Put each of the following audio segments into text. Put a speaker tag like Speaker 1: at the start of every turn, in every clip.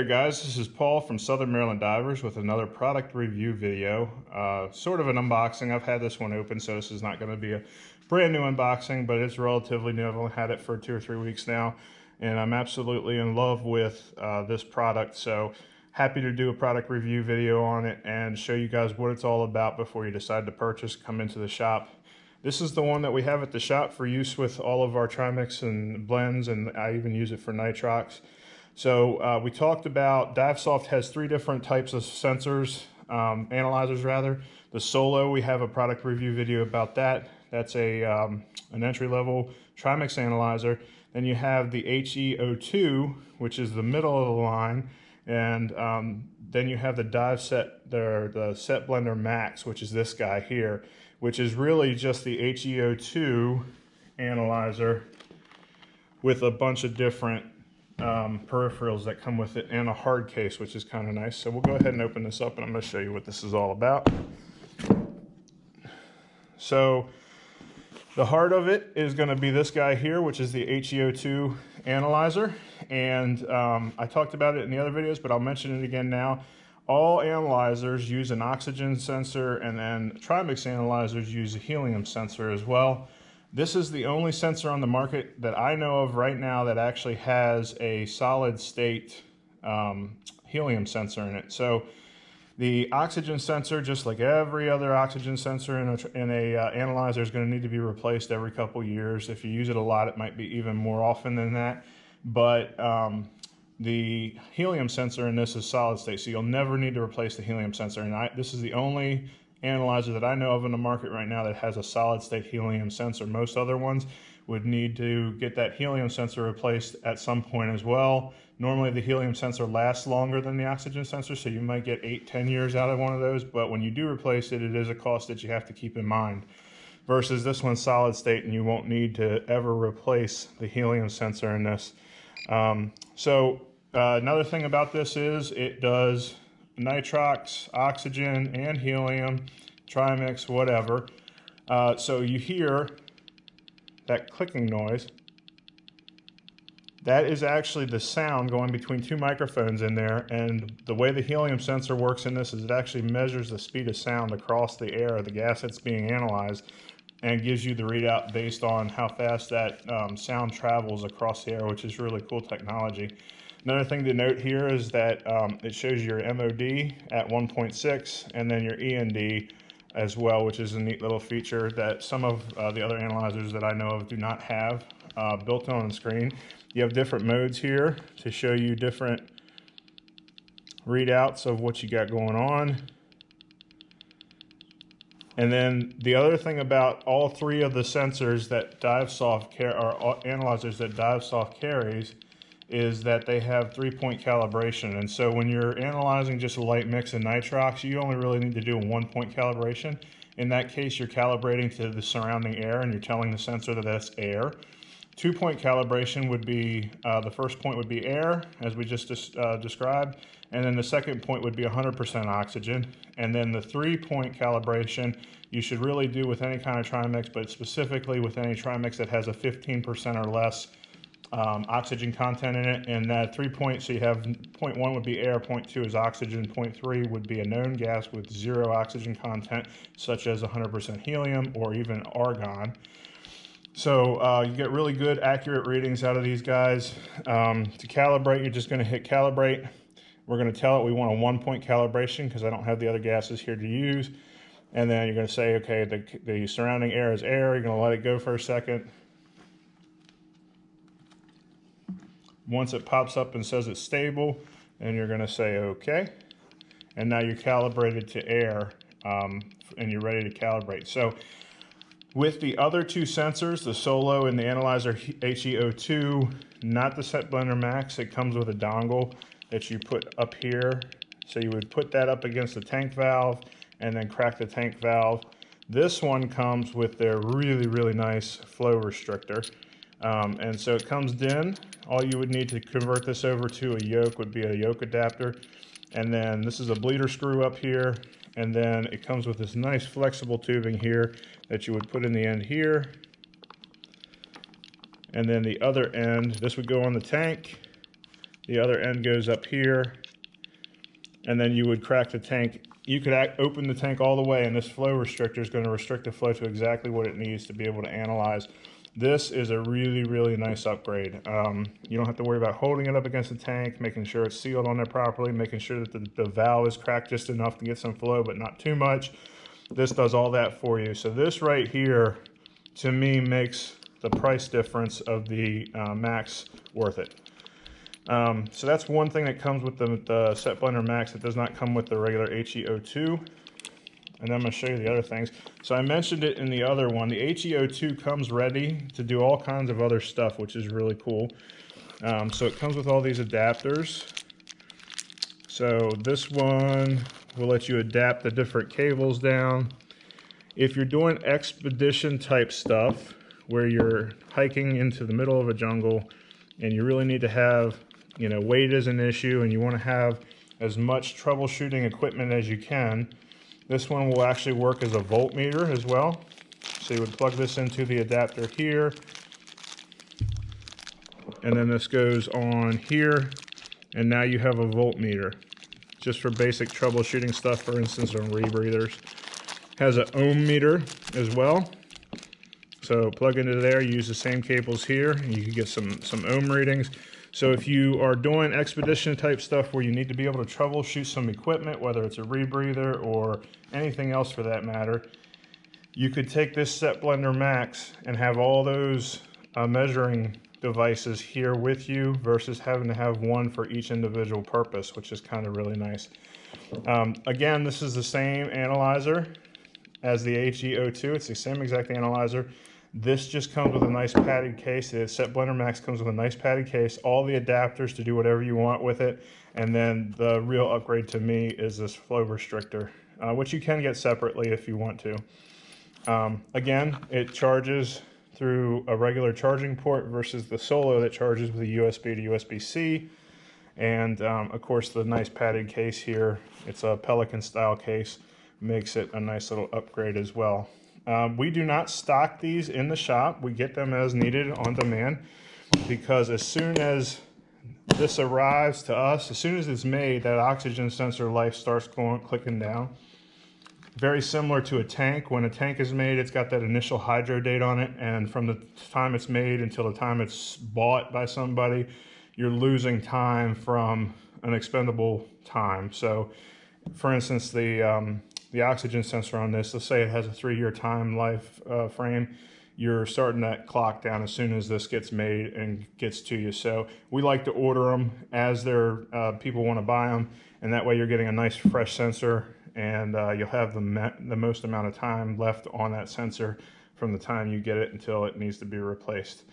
Speaker 1: guys, this is Paul from Southern Maryland Divers with another product review video. Sort of an unboxing. I've had this one open, so this is not going to be a brand new unboxing, but it's relatively new. I've only had it for 2 or 3 weeks now, and I'm absolutely in love with this product. So happy to do a product review video on it and show you guys what it's all about before you decide to purchase. Come into the shop. This is the one that we have at the shop for use with all of our trimix and blends, and I even use it for nitrox. So we talked about Divesoft has 3 different types of sensors, analyzers rather. The Solo, we have a product review video about that. That's an entry-level trimix analyzer. Then you have the Heo2, which is the middle of the line, and then you have the the Set Blender Max, which is this guy here, which is really just the Heo2 analyzer with a bunch of different peripherals that come with it and a hard case, which is kind of nice. So we'll go ahead and open this up and I'm going to show you what this is all about. So the heart of it is going to be this guy here, which is the Heo2 analyzer, and I talked about it in the other videos, but I'll mention it again now. All analyzers use an oxygen sensor, and then trimix analyzers use a helium sensor as well. This is the only sensor on the market that I know of right now that actually has a solid state helium sensor in it. So the oxygen sensor, just like every other oxygen sensor in a analyzer, is going to need to be replaced every couple years. If you use it a lot, it might be even more often than that. But the helium sensor in this is solid state, so you'll never need to replace the helium sensor. And this is the only analyzer that I know of in the market right now that has a solid state helium sensor. Most other ones would need to get that helium sensor replaced at some point as well. Normally the helium sensor lasts longer than the oxygen sensor, so you might get 8-10 years out of one of those, but when you do replace it, it is a cost that you have to keep in mind. Versus this one's solid state, and you won't need to ever replace the helium sensor in this. Another thing about this is it does nitrox, oxygen, and helium, trimix, whatever. So you hear that clicking noise. That is actually the sound going between 2 microphones in there, and the way the helium sensor works in this is it actually measures the speed of sound across the air, the gas that's being analyzed, and gives you the readout based on how fast that sound travels across the air, which is really cool technology. Another thing to note here is that it shows your MOD at 1.6 and then your END as well, which is a neat little feature that some of the other analyzers that I know of do not have built on the screen. You have different modes here to show you different readouts of what you got going on. And then the other thing about all 3 of the sensors that Divesoft or analyzers that Divesoft carries is that they have 3-point calibration. And so when you're analyzing just a light mix of nitrox, you only really need to do a 1-point calibration. In that case, you're calibrating to the surrounding air and you're telling the sensor that that's air. 2-point calibration would be, the first point would be air, as we just described, and then the second point would be 100% oxygen. And then the 3-point calibration you should really do with any kind of trimix, but specifically with any trimix that has a 15% or less oxygen content in it. And that 3 points, so you have point 1 would be air, point 2 is oxygen, point 3 would be a known gas with 0 oxygen content, such as 100% helium or even argon. So you get really good accurate readings out of these guys. To calibrate, you're just going to hit calibrate. We're going to tell it we want a 1-point calibration because I don't have the other gases here to use. And then you're going to say, okay, the surrounding air is air. You're going to let it go for a second. Once it pops up and says it's stable, then you're going to say okay. And now you're calibrated to air, and you're ready to calibrate. So with the other 2 sensors, the Solo and the Analyzer Heo2, not the Set Blender Max, it comes with a dongle that you put up here. So you would put that up against the tank valve and then crack the tank valve. This one comes with their really, really nice flow restrictor. And so it comes in. All you would need to convert this over to a yoke would be a yoke adapter. And then this is a bleeder screw up here. And then it comes with this nice flexible tubing here that you would put in the end here. And then the other end, this would go on the tank. The other end goes up here, and then you would crack the tank. You could open the tank all the way, and this flow restrictor is going to restrict the flow to exactly what it needs to be able to analyze. This is a really, really nice upgrade. You don't have to worry about holding it up against the tank, making sure it's sealed on there properly, making sure that the valve is cracked just enough to get some flow, but not too much. This does all that for you. So this right here, to me, makes the price difference of the Max worth it. So that's one thing that comes with the Set Blender Max that does not come with the regular Heo2. And then I'm going to show you the other things. So I mentioned it in the other one. The Heo2 comes ready to do all kinds of other stuff, which is really cool. So it comes with all these adapters. So this one will let you adapt the different cables down. If you're doing expedition type stuff, where you're hiking into the middle of a jungle and you really need to have, you know, weight is an issue and you want to have as much troubleshooting equipment as you can, this one will actually work as a voltmeter as well. So you would plug this into the adapter here, and then this goes on here, and now you have a voltmeter, just for basic troubleshooting stuff, for instance, on rebreathers. Has an ohm meter as well. So plug into there, use the same cables here, and you can get some ohm readings. So if you are doing expedition type stuff where you need to be able to troubleshoot some equipment, whether it's a rebreather or anything else for that matter, you could take this Set Blender Max and have all those measuring devices here with you versus having to have one for each individual purpose, which is kind of really nice. Again, this is the same analyzer as the Heo2. It's the same exact analyzer. This just comes with a nice padded case. The Set Blender Max comes with a nice padded case, all the adapters to do whatever you want with it, and then the real upgrade to me is this flow restrictor, which you can get separately if you want to. Again, it charges through a regular charging port versus the Solo that charges with a USB to USB-C, and of course the nice padded case here, it's a Pelican style case, makes it a nice little upgrade as well. We do not stock these in the shop. We get them as needed on demand, because as soon as this arrives to us, as soon as it's made, that oxygen sensor life starts clicking down. Very similar to a tank. When a tank is made, it's got that initial hydro date on it, and from the time it's made until the time it's bought by somebody, you're losing time from an expendable time. So, for instance, the oxygen sensor on this, let's say it has a 3-year time life frame, you're starting that clock down as soon as this gets made and gets to you. So we like to order them as people want to buy them, and that way you're getting a nice fresh sensor, and you'll have the most amount of time left on that sensor from the time you get it until it needs to be replaced.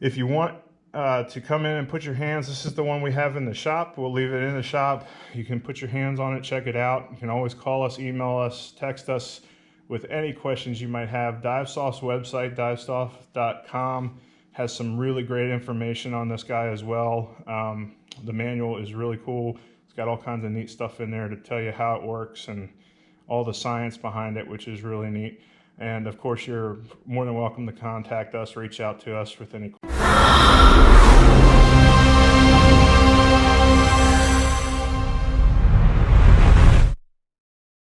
Speaker 1: If you want to come in and put your hands, this is the one we have in the shop. We'll leave it in the shop. You can put your hands on it, check it out. You can always call us, email us, text us with any questions you might have. Divesoft's website, divesoft.com, has some really great information on this guy as well. The manual is really cool. It's got all kinds of neat stuff in there to tell you how it works and all the science behind it, which is really neat. And of course, you're more than welcome to contact us, reach out to us with any questions.